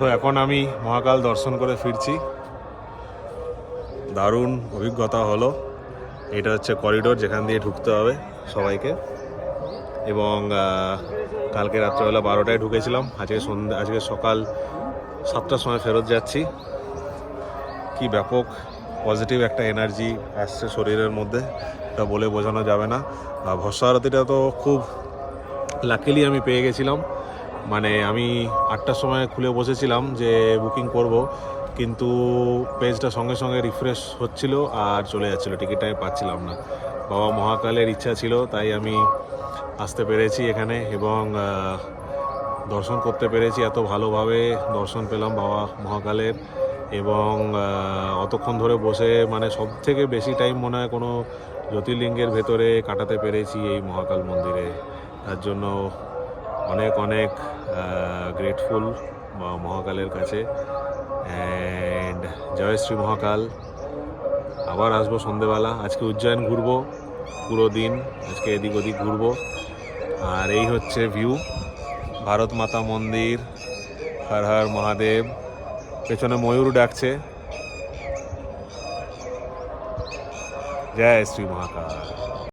তো এখন আমি মহাকাল দর্শন করে ফিরছি। দারুণ অভিজ্ঞতা হলো। এটা হচ্ছে করিডোর, যেখান দিয়ে ঢুকতে হবে সবাইকে। এবং কালকে রাত্রেবেলা 12টায় ঢুকেছিলাম, আজকে সকাল 7টার সময় ফেরত যাচ্ছি। কি ব্যাপক পজিটিভ একটা এনার্জি আসছে শরীরের মধ্যে, এটা বলে বোঝানো যাবে না। ভস্ম আরতিটা তো খুব লাকিলি আমি পেয়ে গেছিলাম। মানে আমি 8টার সময় খুলে বসেছিলাম যে বুকিং করব, কিন্তু পেজটা সঙ্গে সঙ্গে রিফ্রেশ হচ্ছিল আর চলে যাচ্ছিলো, টিকিটটা আমি পাচ্ছিলাম না। বাবা মহাকালের ইচ্ছা ছিল, তাই আমি আসতে পেরেছি এখানে এবং দর্শন করতে পেরেছি। এত ভালোভাবে দর্শন পেলাম বাবা মহাকালের। এবং অতক্ষণ ধরে বসে, মানে সব থেকে বেশি টাইম মনে হয় কোনো জ্যোতির্লিঙ্গের ভেতরে কাটাতে পেরেছি এই মহাকাল মন্দিরে। তার জন্য অনেক অনেক গ্রেটফুল মহাকালের কাছে। অ্যান্ড জয় শ্রী মহাকাল। আবার আসবো সন্ধেবেলা। আজকে উজ্জয়ন ঘুরবো পুরো দিন, আজকে এদিক ওদিক ঘুরবো। আর এই হচ্ছে ভিউ, ভারত মাতা মন্দির, হর হর মহাদেব। পেছনে ময়ূর ডাকছে। জয় শ্রী মহাকাল।